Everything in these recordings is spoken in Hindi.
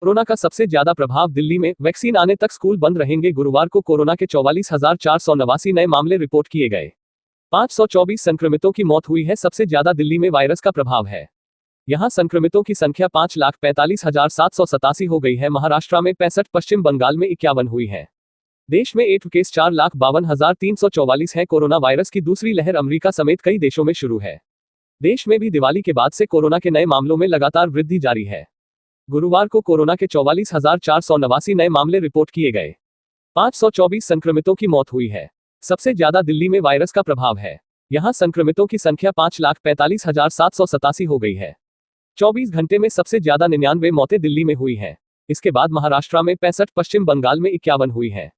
कोरोना का सबसे ज्यादा प्रभाव दिल्ली में, वैक्सीन आने तक स्कूल बंद रहेंगे। गुरुवार को कोरोना के 44,489 नए मामले रिपोर्ट किए गए। 524 संक्रमितों की मौत हुई है। सबसे ज्यादा दिल्ली में वायरस का प्रभाव है। यहां संक्रमितों की संख्या 5,45,787 हो गई है। महाराष्ट्र में 65, पश्चिम बंगाल में 51 हुई है। देश में एक्टिव केस 4,52,344 है। कोरोना वायरस की दूसरी लहर अमेरिका समेत कई देशों में शुरू है। देश में भी दिवाली के बाद से कोरोना के नए मामलों में लगातार वृद्धि जारी है। गुरुवार को कोरोना के 44,489 नए मामले रिपोर्ट किए गए। 524 संक्रमितों की मौत हुई है। सबसे ज्यादा दिल्ली में वायरस का प्रभाव है। यहां संक्रमितों की संख्या 5,45,787 हो गई है। 24 घंटे में सबसे ज्यादा 99 मौतें दिल्ली में हुई हैं। इसके बाद महाराष्ट्र में 65, पश्चिम बंगाल में 51 हुई है।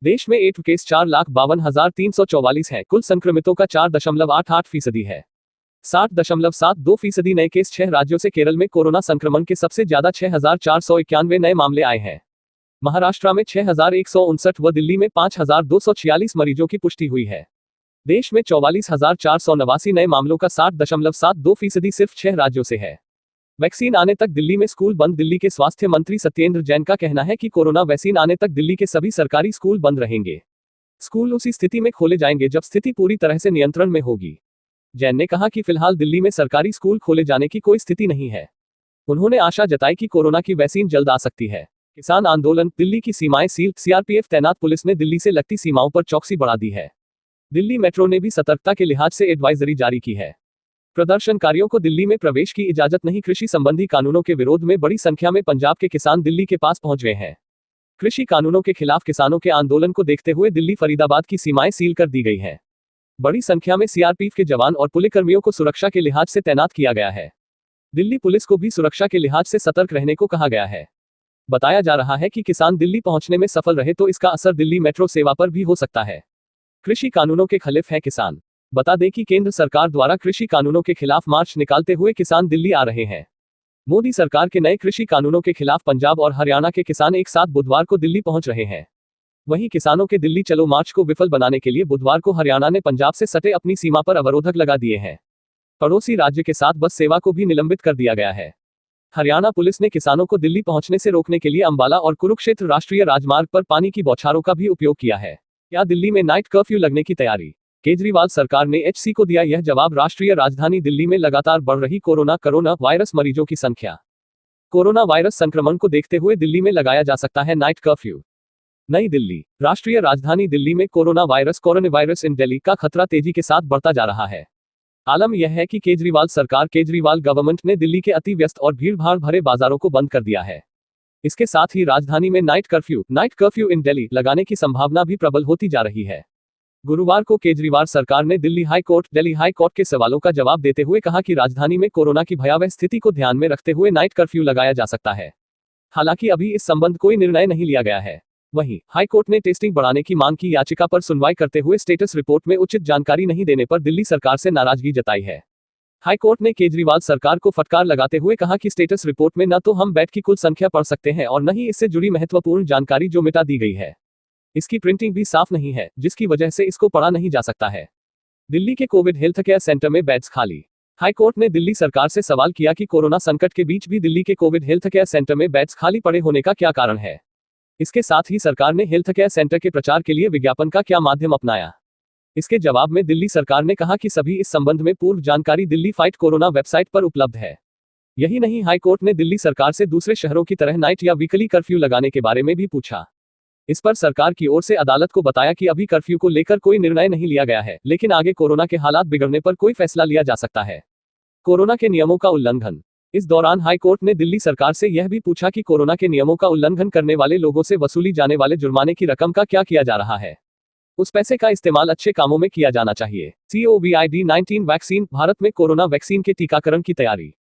देश में एक्टिव केस 4,52,344 है। कुल संक्रमितों का 4.88% है। 60.72% नए केस 6 राज्यों से। केरल में कोरोना संक्रमण के सबसे ज्यादा 6,491 नए मामले आए हैं। महाराष्ट्र में 6,159 व दिल्ली में 5,246 मरीजों की पुष्टि हुई है। देश में 44,489 नए मामलों का 60.72% सिर्फ 6 राज्यों से है। वैक्सीन आने तक दिल्ली में स्कूल बंद। दिल्ली के स्वास्थ्य मंत्री सत्येंद्र जैन का कहना है कि कोरोना वैक्सीन आने तक दिल्ली के सभी सरकारी स्कूल बंद रहेंगे। स्कूल उसी स्थिति में खोले जाएंगे जब स्थिति पूरी तरह से नियंत्रण में होगी। जैन ने कहा कि फिलहाल दिल्ली में सरकारी स्कूल खोले जाने की कोई स्थिति नहीं है। उन्होंने आशा जताई कि कोरोना की वैक्सीन जल्द आ सकती है। किसान आंदोलन, दिल्ली की सीमाएं सील, सीआरपीएफ तैनात। पुलिस ने दिल्ली से लगती सीमाओं पर चौकसी बढ़ा दी है। दिल्ली मेट्रो ने भी सतर्कता के लिहाज से एडवाइजरी जारी की है। प्रदर्शनकारियों को दिल्ली में प्रवेश की इजाजत नहीं। कृषि संबंधी कानूनों के विरोध में बड़ी संख्या में पंजाब के किसान दिल्ली के पास पहुंच गए हैं। कृषि कानूनों के खिलाफ किसानों के आंदोलन को देखते हुए दिल्ली फरीदाबाद की सीमाएं सील कर दी गई हैं। बड़ी संख्या में सीआरपीएफ के जवान और पुलिसकर्मियों को सुरक्षा के लिहाज से तैनात किया गया है। दिल्ली पुलिस को भी सुरक्षा के लिहाज से सतर्क रहने को कहा गया है। बताया जा रहा है कि किसान दिल्ली पहुंचने में सफल रहे तो इसका असर दिल्ली मेट्रो सेवा पर भी हो सकता है। कृषि कानूनों के खिलाफ है किसान। बता दें कि केंद्र सरकार द्वारा कृषि कानूनों के खिलाफ मार्च निकालते हुए किसान दिल्ली आ रहे हैं। मोदी सरकार के नए कृषि कानूनों के खिलाफ पंजाब और हरियाणा के किसान एक साथ बुधवार को दिल्ली पहुंच रहे हैं। वहीं किसानों के दिल्ली चलो मार्च को विफल बनाने के लिए बुधवार को हरियाणा ने पंजाब से सटे अपनी सीमा पर अवरोधक लगा दिए हैं। पड़ोसी राज्य के साथ बस सेवा को भी निलंबित कर दिया गया है। हरियाणा पुलिस ने किसानों को दिल्ली पहुंचने से रोकने के लिए अंबाला और कुरुक्षेत्र राष्ट्रीय राजमार्ग पर पानी की बौछारों का भी उपयोग किया है। क्या दिल्ली में नाइट कर्फ्यू लगने की तैयारी? केजरीवाल सरकार ने एचसी को दिया यह जवाब। राष्ट्रीय राजधानी दिल्ली में लगातार बढ़ रही कोरोना वायरस मरीजों की संख्या। कोरोना वायरस संक्रमण को देखते हुए दिल्ली में लगाया जा सकता है नाइट कर्फ्यू। नई दिल्ली, राष्ट्रीय राजधानी दिल्ली में कोरोना वायरस इन दिल्ली का खतरा तेजी के साथ बढ़ता जा रहा है। आलम यह है कि केजरीवाल गवर्नमेंट ने दिल्ली के अति व्यस्त और भीड़भाड़ भरे बाजारों को बंद कर दिया है। इसके साथ ही राजधानी में नाइट कर्फ्यू इन दिल्ली लगाने की संभावना भी प्रबल होती जा रही है। गुरुवार को केजरीवाल सरकार ने दिल्ली हाई कोर्ट के सवालों का जवाब देते हुए कहा कि राजधानी में कोरोना की भयावह स्थिति को ध्यान में रखते हुए नाइट कर्फ्यू लगाया जा सकता है। हालांकि अभी इस संबंध कोई निर्णय नहीं लिया गया है। वहीं हाईकोर्ट ने टेस्टिंग बढ़ाने की मांग की याचिका पर सुनवाई करते हुए स्टेटस रिपोर्ट में उचित जानकारी नहीं देने पर दिल्ली सरकार से नाराजगी जताई है। हाईकोर्ट ने केजरीवाल सरकार को फटकार लगाते हुए कहा कि स्टेटस रिपोर्ट में न तो हम बेड की कुल संख्या पढ़ सकते हैं और न ही इससे जुड़ी महत्वपूर्ण जानकारी जो मिटा दी गई है। इसकी प्रिंटिंग भी साफ नहीं है, जिसकी वजह से इसको पढ़ा नहीं जा सकता है। दिल्ली के कोविड हेल्थ केयर सेंटर में बेड्स खाली। हाईकोर्ट ने दिल्ली सरकार से सवाल किया कि कोरोना संकट के बीच भी दिल्ली के कोविड हेल्थ केयर सेंटर में बेड्स खाली पड़े होने का क्या कारण है। इसके साथ ही सरकार ने हेल्थ केयर सेंटर के प्रचार के लिए विज्ञापन का क्या माध्यम अपनाया। इसके जवाब में दिल्ली सरकार ने कहा कि सभी इस संबंध में पूर्व जानकारी दिल्ली फाइट कोरोना वेबसाइट पर उपलब्ध है। यही नहीं, हाईकोर्ट ने दिल्ली सरकार से दूसरे शहरों की तरह नाइट या वीकली कर्फ्यू लगाने के बारे में भी पूछा। इस पर सरकार की ओर से अदालत को बताया कि अभी कर्फ्यू को लेकर कोई निर्णय नहीं लिया गया है, लेकिन आगे कोरोना के हालात बिगड़ने पर कोई फैसला लिया जा सकता है। कोरोना के नियमों का उल्लंघन। इस दौरान हाईकोर्ट ने दिल्ली सरकार से यह भी पूछा कि कोरोना के नियमों का उल्लंघन करने वाले लोगों से वसूली जाने वाले जुर्माने की रकम का क्या किया जा रहा है। उस पैसे का इस्तेमाल अच्छे कामों में किया जाना चाहिए। COVID-19 vaccine. भारत में कोरोना वैक्सीन के टीकाकरण की तैयारी।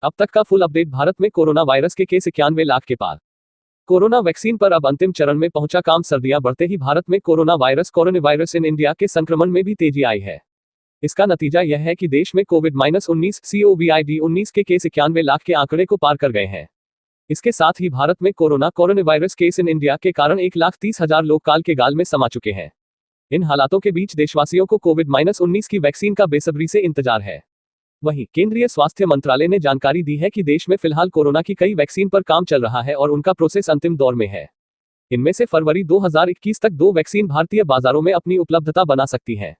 अब तक का फुल अपडेट। भारत में कोरोना वायरस के केस 91 लाख के पार। कोरोना वैक्सीन पर अब अंतिम चरण में पहुंचा काम। सर्दियां बढ़ते ही भारत में कोरोना वायरस इन इंडिया के संक्रमण में भी तेजी आई है। इसका नतीजा यह है कि देश में COVID-19 के केस 91 लाख के आंकड़े को पार कर गए हैं। इसके साथ ही भारत में corona virus case in India के कारण 1,30,000 लोग काल के गाल में समा चुके हैं। इन हालातों के बीच देशवासियों को COVID-19 की वैक्सीन का बेसब्री से इंतजार है। वहीं केंद्रीय स्वास्थ्य मंत्रालय ने जानकारी दी है कि देश में फिलहाल कोरोना की कई वैक्सीन पर काम चल रहा है और उनका प्रोसेस अंतिम दौर में है। इनमें से फरवरी 2021 तक 2 वैक्सीन भारतीय बाजारों में अपनी उपलब्धता बना सकती हैं।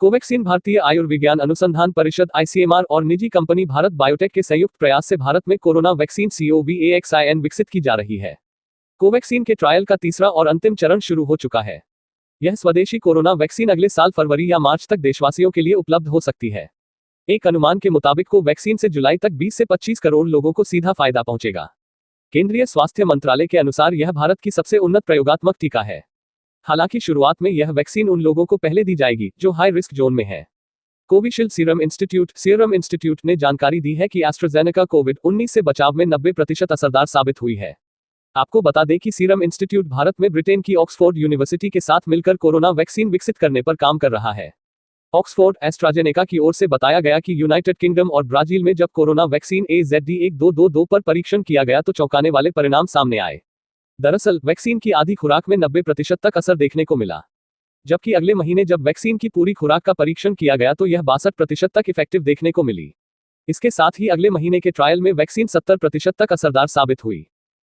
कोवैक्सीन भारतीय आयुर्विज्ञान अनुसंधान परिषद (ICMR) और निजी कंपनी भारत बायोटेक के संयुक्त प्रयास से भारत में कोरोना वैक्सीन COVAXIN विकसित की जा रही है। कोवैक्सीन के ट्रायल का तीसरा और अंतिम चरण शुरू हो चुका है। यह स्वदेशी कोरोना वैक्सीन अगले साल फरवरी या मार्च तक देशवासियों के लिए उपलब्ध हो सकती है। एक अनुमान के मुताबिक कोवैक्सीन से जुलाई तक 20 से 25 करोड़ लोगों को सीधा फायदा पहुंचेगा। केंद्रीय स्वास्थ्य मंत्रालय के अनुसार यह भारत की सबसे उन्नत प्रयोगात्मक टीका है। हालांकि शुरुआत में यह वैक्सीन उन लोगों को पहले दी जाएगी जो हाई रिस्क जोन में है। कोविशील्ड सीरम इंस्टीट्यूट ने जानकारी दी है कि एस्ट्राजेनेका कोविड-19 से बचाव में 90% असरदार साबित हुई है। आपको बता दें कि सीरम इंस्टीट्यूट भारत में ब्रिटेन की ऑक्सफोर्ड यूनिवर्सिटी के साथ मिलकर कोरोना वैक्सीन विकसित करने पर काम कर रहा है। ऑक्सफोर्ड एस्ट्राजेनेका की ओर से बताया गया कि यूनाइटेड किंगडम और ब्राजील में जब कोरोना वैक्सीन AZD1222 पर परीक्षण किया गया तो चौंकाने वाले परिणाम सामने आए। दरअसल वैक्सीन की आधी खुराक में 90% तक असर देखने को मिला, जबकि अगले महीने जब वैक्सीन की पूरी खुराक का परीक्षण किया गया तो यह 62% तक इफेक्टिव देखने को मिली। इसके साथ ही अगले महीने के ट्रायल में वैक्सीन 70% तक असरदार साबित हुई।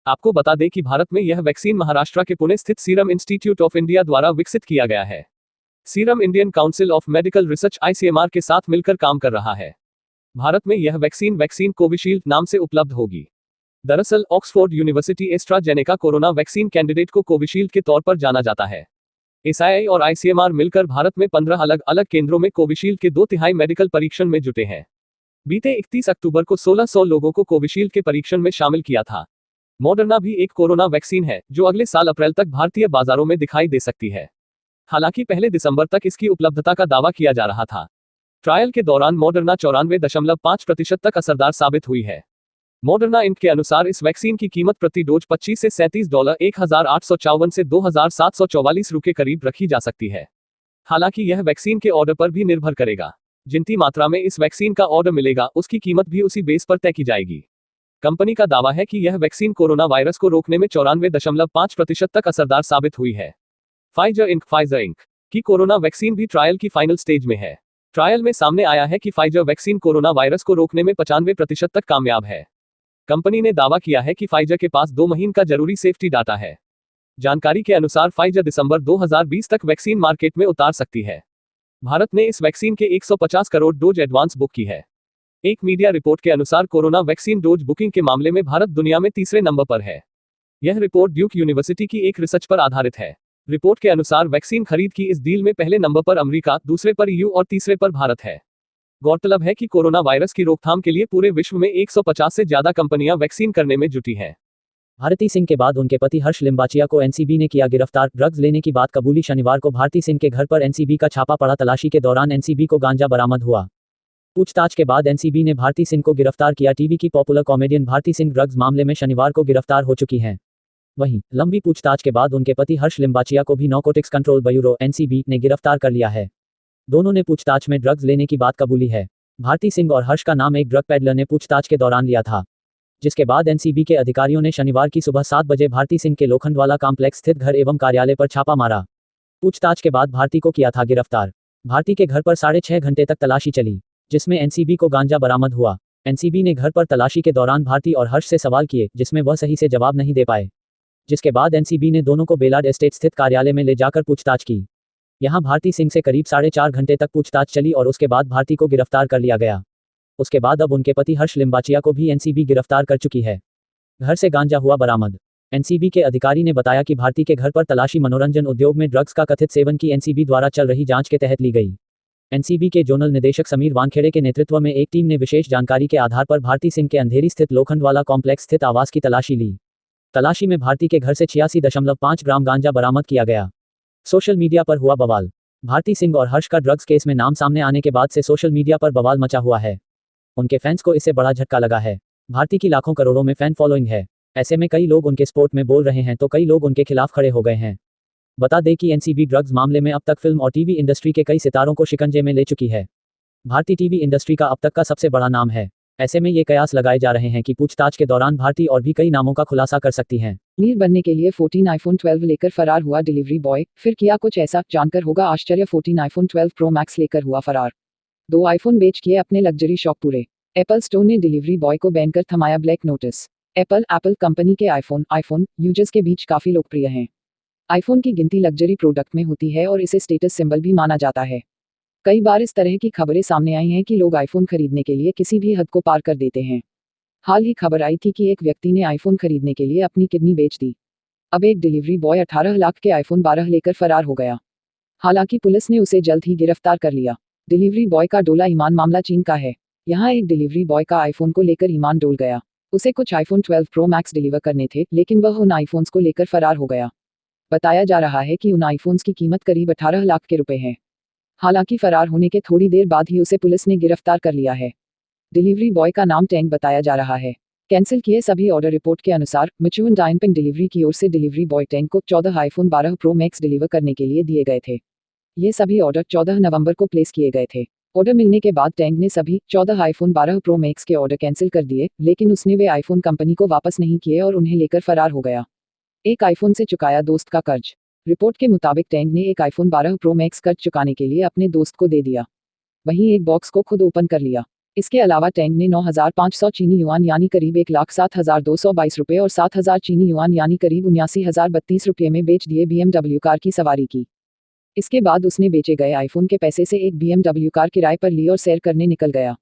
आपको बता दें कि भारत में यह वैक्सीन महाराष्ट्र के पुणे स्थित सीरम इंस्टीट्यूट ऑफ इंडिया द्वारा विकसित किया गया है। Serum Indian council of medical research (ICMR) के साथ मिलकर काम कर रहा है। भारत में यह वैक्सीन कोविशील्ड नाम से उपलब्ध होगी। दरअसल Oxford university AstraZeneca corona vaccine candidate को कोविशील्ड के तौर पर जाना जाता है। SII और ICMR मिलकर भारत में 15 अलग अलग केंद्रों में कोविशील्ड के 2/3 मेडिकल परीक्षण में जुटे हैं। बीते 31 अक्टूबर को 1600 लोगों को कोविशील्ड के परीक्षण में शामिल किया था। मॉडर्ना भी एक कोरोना वैक्सीन है जो अगले साल अप्रैल तक भारतीय बाजारों में दिखाई दे सकती है। हालांकि पहले दिसंबर तक इसकी उपलब्धता का दावा किया जा रहा था। ट्रायल के दौरान मॉडर्ना 94.5% तक असरदार साबित हुई है। मॉडर्ना इंक के अनुसार इस वैक्सीन की कीमत प्रति डोज $25 से $37 1854 से $2744 के करीब रखी जा सकती है। हालांकि यह वैक्सीन के ऑर्डर पर भी निर्भर करेगा। जितनी मात्रा में इस वैक्सीन का ऑर्डर मिलेगा उसकी कीमत भी उसी बेस पर तय की जाएगी। कंपनी का दावा है कि यह वैक्सीन कोरोना वायरस को रोकने में 94.5% तक असरदार साबित हुई है। फाइजर इंक की कोरोना वैक्सीन भी ट्रायल की फाइनल स्टेज में है। ट्रायल में सामने आया है कि फाइजर वैक्सीन कोरोना वायरस को रोकने में 95% तक कामयाब है। कंपनी ने दावा किया है कि फाइजर के पास 2 महीने का जरूरी सेफ्टी डाटा है। जानकारी के अनुसार फाइजर दिसंबर 2020 तक वैक्सीन मार्केट में उतार सकती है। भारत ने इस वैक्सीन के 150 करोड़ डोज एडवांस बुक की है। एक मीडिया रिपोर्ट के अनुसार कोरोना वैक्सीन डोज बुकिंग के मामले में भारत दुनिया में तीसरे नंबर पर है। यह रिपोर्ट ड्यूक यूनिवर्सिटी की एक रिसर्च पर आधारित है। रिपोर्ट के अनुसार वैक्सीन खरीद की इस डील में पहले नंबर पर अमेरिका, दूसरे पर EU और तीसरे पर भारत है। गौरतलब है कि कोरोना वायरस की रोकथाम के लिए पूरे विश्व में 150 से ज्यादा कंपनियां वैक्सीन करने में जुटी हैं। भारती सिंह के बाद उनके पति हर्ष लिम्बाचिया को NCB ने किया गिरफ्तार, ड्रग्स लेने की बात कबूली। शनिवार को भारती सिंह के घर पर NCB का छापा पड़ा। तलाशी के दौरान NCB को गांजा बरामद हुआ। पूछताछ के बाद NCB ने भारती सिंह को गिरफ्तार किया। टीवी की popular comedian Bharti Singh drugs मामले में शनिवार को गिरफ्तार हो चुकी हैं। वहीं लंबी पूछताछ के बाद उनके पति हर्ष लिम्बाचिया को भी नारकोटिक्स कंट्रोल ब्यूरो NCB ने गिरफ्तार कर लिया है। दोनों ने पूछताछ में ड्रग्स लेने की बात कबूली है। भारती सिंह और हर्ष का नाम एक ड्रग पैडलर ने पूछताछ के दौरान लिया था, जिसके बाद NCB के अधिकारियों ने शनिवार की सुबह 7 बजे भारती सिंह के लोखंडवाला कॉम्प्लेक्स स्थित घर एवं कार्यालय पर छापा मारा। पूछताछ के बाद भारती को किया था गिरफ्तार। भारती के घर पर 6.5 घंटे तक तलाशी चली, जिसमें NCB को गांजा बरामद हुआ। NCB ने घर पर तलाशी के दौरान भारती और हर्ष से सवाल किए, जिसमें वह सही से जवाब नहीं दे पाए, जिसके बाद NCB ने दोनों को बेलाड एस्टेट स्थित कार्यालय में ले जाकर पूछताछ की। यहां भारती सिंह से करीब 4.5 घंटे तक पूछताछ चली और उसके बाद भारती को गिरफ्तार कर लिया गया। उसके बाद अब उनके पति हर्ष लिम्बाचिया को भी NCB गिरफ्तार कर चुकी है। घर से गांजा हुआ बरामद। NCB के अधिकारी ने बताया कि भारती के घर पर तलाशी मनोरंजन उद्योग में ड्रग्स का कथित सेवन की NCB द्वारा चल रही जांच के तहत ली गई। NCB के जोनल निदेशक समीर वानखेड़े के नेतृत्व में एक टीम ने विशेष जानकारी के आधार पर भारती सिंह के अंधेरी स्थित लोखंडवाला कॉम्प्लेक्स स्थित आवास की तलाशी ली। तलाशी में भारती के घर से 86.5 ग्राम गांजा बरामद किया गया। सोशल मीडिया पर हुआ बवाल। भारती सिंह और हर्ष का ड्रग्स केस में नाम सामने आने के बाद से सोशल मीडिया पर बवाल मचा हुआ है। उनके फैंस को इससे बड़ा झटका लगा है। भारती की लाखों करोड़ों में फैन फॉलोइंग है। ऐसे में कई लोग उनके सपोर्ट में बोल रहे हैं तो कई लोग उनके खिलाफ खड़े हो गए हैं। बता दें कि NCB ड्रग्स मामले में अब तक फिल्म और टीवी इंडस्ट्री के कई सितारों को शिकंजे में ले चुकी है। भारती टीवी इंडस्ट्री का अब तक का सबसे बड़ा नाम है। ऐसे में ये कयास लगाए जा रहे हैं कि पूछताछ के दौरान भारती और भी कई नामों का खुलासा कर सकती हैं। अमीर बनने के लिए 14 iPhone 12 लेकर फरार हुआ डिलीवरी बॉय, फिर किया कुछ ऐसा, जानकर होगा आश्चर्य। 14 iPhone 12 Pro Max लेकर हुआ फरार। 2 आईफोन बेच किए अपने लग्जरी शौक पूरे। एप्पल स्टोर ने डिलीवरी बॉय को बैन कर थमाया ब्लैक नोटिस। एप्पल कंपनी के आईफोन यूजर्स के बीच काफी लोकप्रिय हैं। आईफोन की गिनती लग्जरी प्रोडक्ट में होती है और इसे स्टेटस सिंबल भी माना जाता है। कई बार इस तरह की खबरें सामने आई हैं कि लोग आईफोन खरीदने के लिए किसी भी हद को पार कर देते हैं। हाल ही खबर आई थी कि एक व्यक्ति ने आईफोन खरीदने के लिए अपनी किडनी बेच दी। अब एक डिलीवरी बॉय 18 लाख के आईफोन 12 लेकर फरार हो गया। हालांकि पुलिस ने उसे जल्द ही गिरफ्तार कर लिया। डिलीवरी बॉय का डोला ईमान। मामला चीन का है। यहाँ एक डिलीवरी बॉय का आईफोन को लेकर ईमान डोल गया। उसे कुछ आईफोन 12 प्रो मैक्स डिलीवर करने थे, लेकिन वह उन आईफोन्स को लेकर फरार हो गया। बताया जा रहा है कि उन आईफोन्स की कीमत करीब 18 लाख के रुपए है। हालांकि फरार होने के थोड़ी देर बाद ही उसे पुलिस ने गिरफ्तार कर लिया है। डिलीवरी बॉय का नाम टैंग बताया जा रहा है। कैंसिल किए सभी ऑर्डर। रिपोर्ट के अनुसार मिचुअन डायनपिंग डिलीवरी की ओर से डिलीवरी बॉय टैंग को 14 आईफोन 12 प्रो मैक्स डिलीवर करने के लिए दिए गए थे। ये सभी ऑर्डर 14 नवंबर को प्लेस किए गए थे। ऑर्डर मिलने के बाद टैंग ने सभी 14 आईफोन 12 प्रो मैक्स के ऑर्डर कैंसिल कर दिए, लेकिन उसने वे आईफोन कंपनी को वापस नहीं किए और उन्हें लेकर फरार हो गया। एक आईफोन से चुकाया दोस्त का कर्ज। रिपोर्ट के मुताबिक टैंग ने एक आईफोन 12 प्रो मैक्स कर्ज चुकाने के लिए अपने दोस्त को दे दिया। वहीं एक बॉक्स को खुद ओपन कर लिया। इसके अलावा टैंग ने 9,500 चीनी युआन यानी करीब 1,07,222 रुपये और 7,000 चीनी युआन यानी करीब 79,032 रुपये में बेच दिए BMW कार की सवारी की। इसके बाद उसने बेचे गए आईफोन के पैसे से एक BMW कार किराए पर ली और सैर करने निकल गया।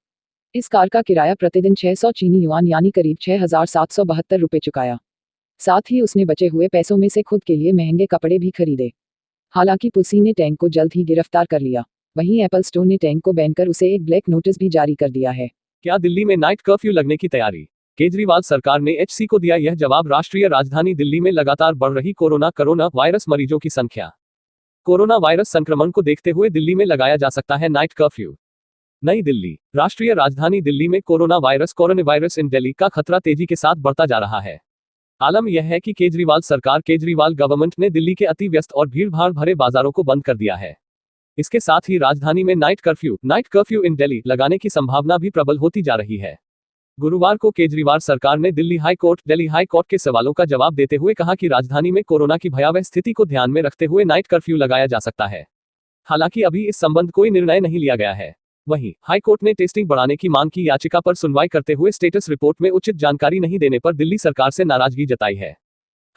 इस कार का किराया प्रतिदिन 600 चीनी युआन यानी करीब 6,772 रुपये चुकाया। साथ ही उसने बचे हुए पैसों में से खुद के लिए महंगे कपड़े भी खरीदे। हालांकि पुलिस ने टैंग को जल्द ही गिरफ्तार कर लिया। वहीं एप्पल स्टोर ने टैंग को बैन कर उसे एक ब्लैक नोटिस भी जारी कर दिया है। क्या दिल्ली में नाइट कर्फ्यू लगने की तैयारी? केजरीवाल सरकार ने एचसी को दिया यह जवाब। राष्ट्रीय राजधानी दिल्ली में लगातार बढ़ रही कोरोना वायरस मरीजों की संख्या। कोरोना वायरस संक्रमण को देखते हुए दिल्ली में लगाया जा सकता है नाइट कर्फ्यू। नई दिल्ली। राष्ट्रीय राजधानी दिल्ली में कोरोना वायरस इन दिल्ली का खतरा तेजी के साथ बढ़ता जा रहा है। आलम यह है कि केजरीवाल गवर्नमेंट ने दिल्ली के अति व्यस्त और भीड़भाड़ भरे बाजारों को बंद कर दिया है। इसके साथ ही राजधानी में नाइट कर्फ्यू इन दिल्ली लगाने की संभावना भी प्रबल होती जा रही है। गुरुवार को केजरीवाल सरकार ने दिल्ली हाई कोर्ट के सवालों का जवाब देते हुए कहा कि राजधानी में कोरोना की भयावह स्थिति को ध्यान में रखते हुए नाइट कर्फ्यू लगाया जा सकता है। हालांकि अभी इस संबंध कोई निर्णय नहीं लिया गया है। वहीं हाईकोर्ट ने टेस्टिंग बढ़ाने की मांग की याचिका पर सुनवाई करते हुए स्टेटस रिपोर्ट में उचित जानकारी नहीं देने पर दिल्ली सरकार से नाराजगी जताई है।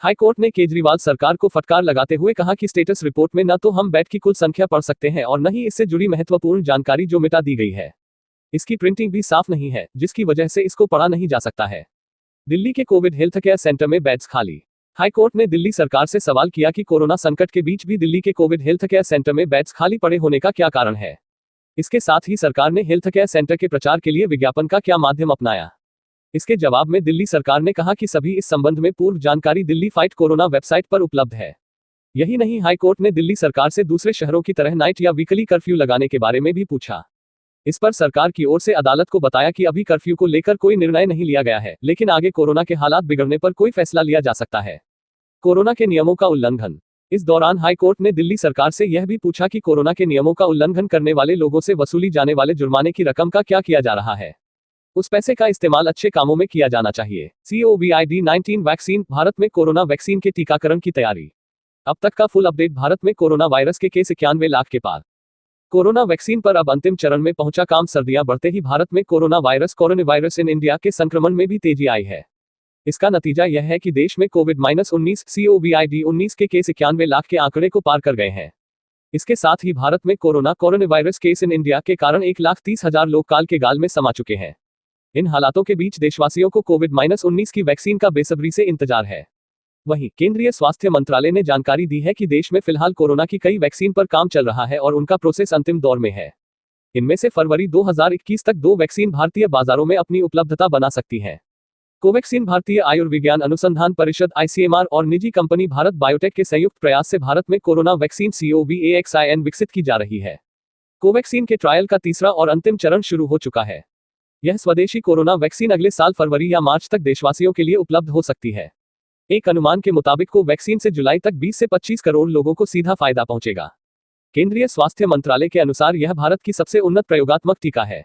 हाईकोर्ट ने केजरीवाल सरकार को फटकार लगाते हुए कहा कि स्टेटस रिपोर्ट में न तो हम बेड की कुल संख्या पढ़ सकते हैं और न ही इससे जुड़ी महत्वपूर्ण जानकारी जो मिटा दी गई है। इसकी प्रिंटिंग भी साफ नहीं है, जिसकी वजह से इसको पढ़ा नहीं जा सकता है। दिल्ली के कोविड हेल्थ केयर सेंटर में बेड्स खाली। हाईकोर्ट ने दिल्ली सरकार से सवाल किया कि कोरोना संकट के बीच भी दिल्ली के कोविड हेल्थ केयर सेंटर में बेड्स खाली पड़े होने का क्या कारण है। इसके साथ ही सरकार ने हेल्थ केयर सेंटर के प्रचार के लिए विज्ञापन का क्या माध्यम अपनाया। इसके जवाब में दिल्ली सरकार ने कहा कि सभी इस संबंध में पूर्व जानकारी दिल्ली फाइट कोरोना वेबसाइट पर उपलब्ध है। यही नहीं, हाईकोर्ट ने दिल्ली सरकार से दूसरे शहरों की तरह नाइट या वीकली कर्फ्यू लगाने के बारे में भी पूछा। इस पर सरकार की ओर से अदालत को बताया कि अभी कर्फ्यू को लेकर कोई निर्णय नहीं लिया गया है, लेकिन आगे कोरोना के हालात बिगड़ने पर कोई फैसला लिया जा सकता है। कोरोना के नियमों का उल्लंघन। इस दौरान हाईकोर्ट ने दिल्ली सरकार से यह भी पूछा कि कोरोना के नियमों का उल्लंघन करने वाले लोगों से वसूली जाने वाले जुर्माने की रकम का क्या किया जा रहा है। उस पैसे का इस्तेमाल अच्छे कामों में किया जाना चाहिए। COVID-19 vaccine. भारत में कोरोना वैक्सीन के टीकाकरण की तैयारी। अब तक का फुल अपडेट। भारत में कोरोना वायरस के केस 91 लाख के पार। कोरोना वैक्सीन पर अब अंतिम चरण में पहुंचा काम। सर्दियां बढ़ते ही भारत में कोरोना वायरस इन इंडिया के संक्रमण में भी तेजी आई है। इसका नतीजा यह है कि देश में COVID-19 के केस 91 लाख के आंकड़े को पार कर गए हैं। इसके साथ ही भारत में corona virus case in India के कारण 1,30,000 लोग काल के गाल में समा चुके हैं। इन हालातों के बीच देशवासियों को COVID-19 की वैक्सीन का बेसब्री से इंतजार है। वहीं केंद्रीय स्वास्थ्य मंत्रालय ने जानकारी दी है कि देश में फिलहाल कोरोना की कई वैक्सीन पर काम चल रहा है और उनका प्रोसेस अंतिम दौर में है। इनमें से फरवरी 2021 तक 2 वैक्सीन भारतीय बाजारों में अपनी उपलब्धता बना सकती है। कोवैक्सीन भारतीय आयुर्विज्ञान अनुसंधान परिषद ICMR और निजी कंपनी भारत बायोटेक के संयुक्त प्रयास से भारत में कोरोना वैक्सीन COVAXIN विकसित की जा रही है। कोवैक्सीन के ट्रायल का तीसरा और अंतिम चरण शुरू हो चुका है। यह स्वदेशी कोरोना वैक्सीन अगले साल फरवरी या मार्च तक देशवासियों के लिए उपलब्ध हो सकती है। एक अनुमान के मुताबिक कोवैक्सीन से जुलाई तक 20 से 25 करोड़ लोगों को सीधा फायदा पहुंचेगा। केंद्रीय स्वास्थ्य मंत्रालय के अनुसार यह भारत की सबसे उन्नत प्रयोगात्मक टीका है।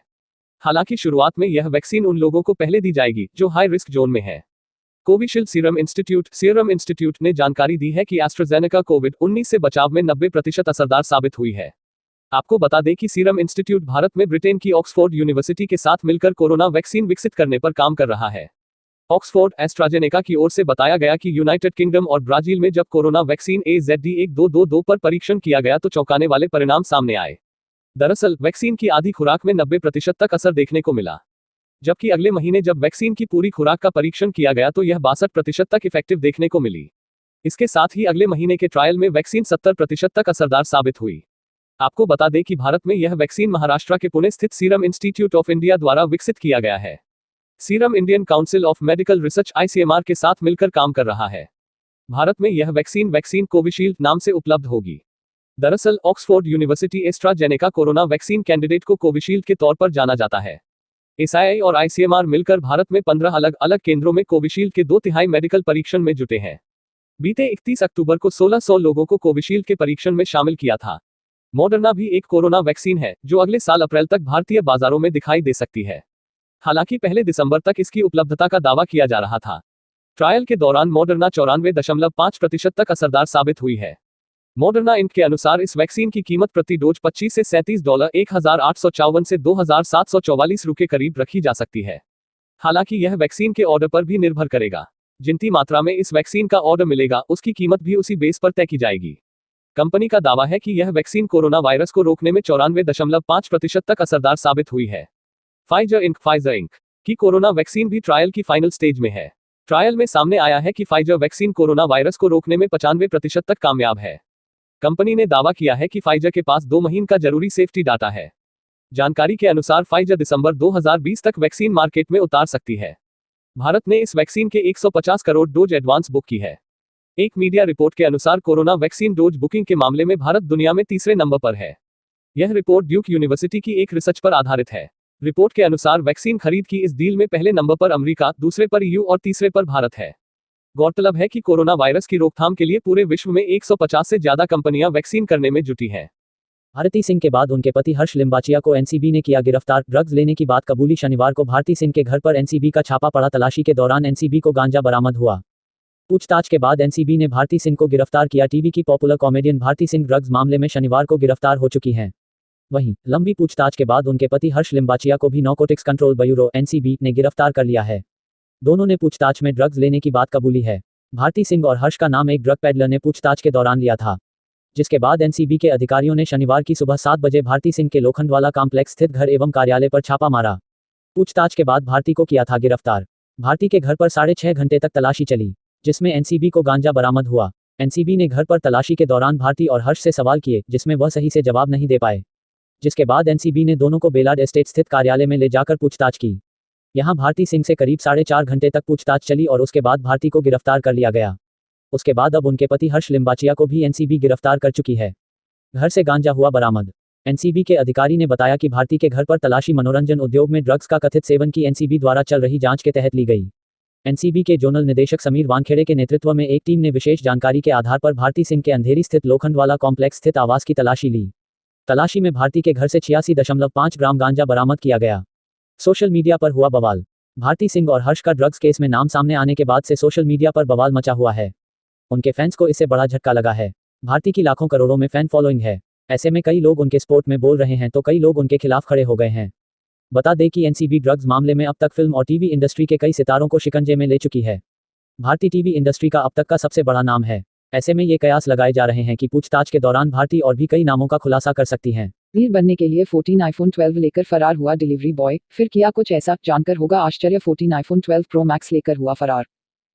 हालांकि शुरुआत में यह वैक्सीन उन लोगों को पहले दी जाएगी जो हाई रिस्क जोन में है। कोविशील्ड सीरम इंस्टीट्यूट ने जानकारी दी है कि एस्ट्राजेनेका कोविड-19 से बचाव में 90% असरदार साबित हुई है। आपको बता दें कि सीरम इंस्टीट्यूट भारत में ब्रिटेन की ऑक्सफोर्ड यूनिवर्सिटी के साथ मिलकर कोरोना वैक्सीन विकसित करने पर काम कर रहा है। ऑक्सफोर्ड एस्ट्राजेनेका की ओर से बताया गया कि यूनाइटेड किंगडम और ब्राजील में जब कोरोना वैक्सीन AZD1222 पर परीक्षण किया गया तो चौंकाने वाले परिणाम सामने आए। दरअसल वैक्सीन की आधी खुराक में 90% तक असर देखने को मिला, जबकि अगले महीने जब वैक्सीन की पूरी खुराक का परीक्षण किया गया तो यह 62% तक इफेक्टिव देखने को मिली। इसके साथ ही अगले महीने के ट्रायल में वैक्सीन 70% तक असरदार साबित हुई। आपको बता दें कि भारत में यह वैक्सीन महाराष्ट्र के पुणे स्थित सीरम इंस्टीट्यूट ऑफ इंडिया द्वारा विकसित किया गया है। Serum Indian council of medical research ICMR के साथ मिलकर काम कर रहा है। भारत में यह वैक्सीन कोविशील्ड नाम से उपलब्ध होगी। दरअसल Oxford university AstraZeneca corona vaccine candidate को कोविशील्ड के तौर पर जाना जाता है। SII और ICMR मिलकर भारत में 15 अलग अलग केंद्रों में कोविशील्ड के 2/3 मेडिकल परीक्षण में जुटे हैं। बीते 31 अक्टूबर को 1600 लोगों को कोविशील्ड के परीक्षण में शामिल किया था। मॉडर्ना भी एक कोरोना वैक्सीन है जो अगले साल अप्रैल तक भारतीय बाजारों में दिखाई दे सकती है। हालांकि पहले दिसंबर तक इसकी उपलब्धता का दावा किया जा रहा था। ट्रायल के दौरान मॉडर्ना 94.5% तक असरदार साबित हुई है। मॉडर्ना इंक के अनुसार इस वैक्सीन की कीमत प्रति डोज $25 से $37, 1854 से 2744 के करीब रखी जा सकती है। हालांकि यह वैक्सीन के ऑर्डर पर भी निर्भर करेगा। जितनी मात्रा में इस वैक्सीन का ऑर्डर मिलेगा उसकी कीमत भी उसी बेस पर तय की जाएगी। कंपनी का दावा है कि यह वैक्सीन कोरोना वायरस को रोकने में 94.5% तक असरदार साबित हुई है। फाइजर इंक की कोरोना वैक्सीन भी ट्रायल की फाइनल स्टेज में है। ट्रायल में सामने आया है कि फाइजर वैक्सीन कोरोना वायरस को रोकने में 95% तक कामयाब है। कंपनी ने दावा किया है कि फाइजर के पास 2 महीने का जरूरी सेफ्टी डाटा है। जानकारी के अनुसार फाइजर दिसंबर 2020 तक वैक्सीन मार्केट में उतार सकती है। भारत ने इस वैक्सीन के 150 करोड़ डोज एडवांस बुक की है। एक मीडिया रिपोर्ट के अनुसार कोरोना वैक्सीन डोज बुकिंग के मामले में भारत दुनिया में तीसरे नंबर पर है। यह रिपोर्ट ड्यूक यूनिवर्सिटी की एक रिसर्च पर आधारित है। रिपोर्ट के अनुसार वैक्सीन खरीद की इस डील में पहले नंबर पर अमेरिका, दूसरे पर EU और तीसरे पर भारत है। गौरतलब है कि कोरोना वायरस की रोकथाम के लिए पूरे विश्व में 150 से ज्यादा कंपनियां वैक्सीन करने में जुटी हैं। भारती सिंह के बाद उनके पति हर्ष लिम्बाचिया को NCB ने किया गिरफ्तार, ड्रग्स लेने की बात कबूली। शनिवार को भारती सिंह के घर पर NCB का छापा पड़ा। तलाशी के दौरान NCB को गांजा बरामद हुआ। पूछताछ के बाद NCB ने भारती सिंह को गिरफ्तार किया। टीवी की popular comedian Bharti Singh drugs मामले में शनिवार को गिरफ्तार हो चुकी हैं। वहीं लंबी पूछताछ के बाद उनके पति हर्ष लिम्बाचिया को भी नारकोटिक्स कंट्रोल ब्यूरो NCB ने गिरफ्तार कर लिया है। दोनों ने पूछताछ में ड्रग्स लेने की बात कबूली है। भारती सिंह और हर्ष का नाम एक ड्रग पेडलर ने पूछताछ के दौरान लिया था, जिसके बाद NCB के अधिकारियों ने शनिवार की सुबह 7 बजे भारती सिंह के लोखंडवाला कॉम्प्लेक्स स्थित घर एवं कार्यालय पर छापा मारा। पूछताछ के बाद भारती को किया था गिरफ्तार। भारती के घर पर 6.5 घंटे तक तलाशी चली, जिसमें NCB को गांजा बरामद हुआ। NCB ने घर पर तलाशी के दौरान भारती और हर्ष से सवाल किए, जिसमें वह सही से जवाब नहीं दे पाए, जिसके बाद NCB ने दोनों को बेलाड एस्टेट स्थित कार्यालय में ले जाकर पूछताछ की। यहां भारती सिंह से करीब 4.5 घंटे तक पूछताछ चली और उसके बाद भारती को गिरफ्तार कर लिया गया। उसके बाद अब उनके पति हर्ष लिम्बाचिया को भी NCB गिरफ्तार कर चुकी है। घर से गांजा हुआ बरामद। NCB के अधिकारी ने बताया कि भारती के घर पर तलाशी मनोरंजन उद्योग में ड्रग्स का कथित सेवन की NCB द्वारा चल रही जांच के तहत ली गई। NCB के जोनल निदेशक समीर वानखेड़े के नेतृत्व में एक टीम ने विशेष जानकारी के आधार पर भारती सिंह के अंधेरी स्थित लोखंडवाला कॉम्प्लेक्स स्थित आवास की तलाशी ली। तलाशी में भारती के घर से 86.5 ग्राम गांजा बरामद किया गया। सोशल मीडिया पर हुआ बवाल। भारती सिंह और हर्ष का ड्रग्स केस में नाम सामने आने के बाद से सोशल मीडिया पर बवाल मचा हुआ है। उनके फैंस को इससे बड़ा झटका लगा है। भारती की लाखों करोड़ों में फैन फॉलोइंग है। ऐसे में कई लोग उनके सपोर्ट में बोल रहे हैं तो कई लोग उनके खिलाफ खड़े हो गए हैं। बता दें कि NCB ड्रग्स मामले में अब तक फिल्म और टीवी इंडस्ट्री के कई सितारों को शिकंजे में ले चुकी है। भारती टीवी इंडस्ट्री का अब तक का सबसे बड़ा नाम है। ऐसे में ये कयास लगाए जा रहे हैं कि पूछताछ के दौरान भारती और भी कई नामों का खुलासा कर सकती हैं। वीर बनने के लिए 14 iPhone 12 लेकर फरार हुआ डिलीवरी बॉय, फिर किया कुछ ऐसा, जानकर होगा आश्चर्य। 14 iPhone 12 Pro Max लेकर हुआ फरार।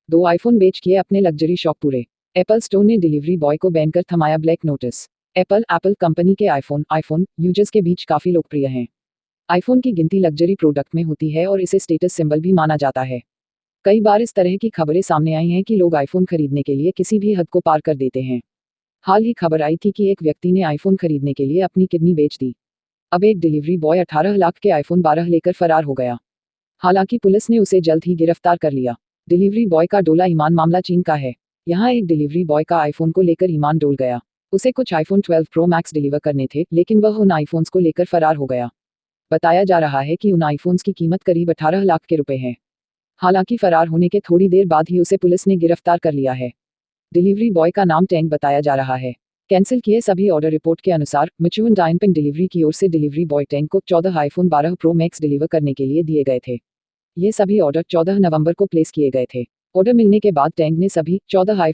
2 iPhone बेच किए अपने लग्जरी शौक पूरे। एप्पल स्टोर ने डिलीवरी बॉय को बैन कर थमाया ब्लैक नोटिस। एप्पल कंपनी के आईफोन यूजर्स के बीच काफी लोकप्रिय हैं। आईफोन की गिनती लग्जरी प्रोडक्ट में होती है और इसे स्टेटस सिंबल भी माना जाता है। कई बार इस तरह की खबरें सामने आई हैं कि लोग आईफोन खरीदने के लिए किसी भी हद को पार कर देते हैं। हाल ही खबर आई थी कि एक व्यक्ति ने आईफोन खरीदने के लिए अपनी किडनी बेच दी। अब एक डिलीवरी बॉय 18 लाख के आईफोन 12 लेकर फरार हो गया। हालांकि पुलिस ने उसे जल्द ही गिरफ्तार कर लिया। डिलीवरी बॉय का डोला ईमान। मामला चीन का है। यहाँ एक डिलीवरी बॉय का आईफोन को लेकर ईमान डोल गया। उसे कुछ आईफोन 12 प्रो मैक्स डिलीवर करने थे, लेकिन वह उन आईफोन्स को लेकर फरार हो गया। बताया जा रहा है कि उन आईफोन्स की कीमत करीब 18 लाख के रुपए है। हालांकि फरार होने के थोड़ी देर बाद ही उसे पुलिस ने गिरफ्तार कर लिया है। डिलीवरी बॉय का नाम टैंक बताया जा रहा है। कैंसिल किए सभी ऑर्डर। रिपोर्ट के अनुसार मिचुअन डायनपिंग डिलीवरी की ओर से डिलीवरी बॉय टैंक को 14 आईफोन 12 प्रो मैक्स डिलीवर करने के लिए दिए गए थे। ये सभी ऑर्डर 14 नवंबर को प्लेस किए गए थे। ऑर्डर मिलने के बाद टैंक ने सभी 14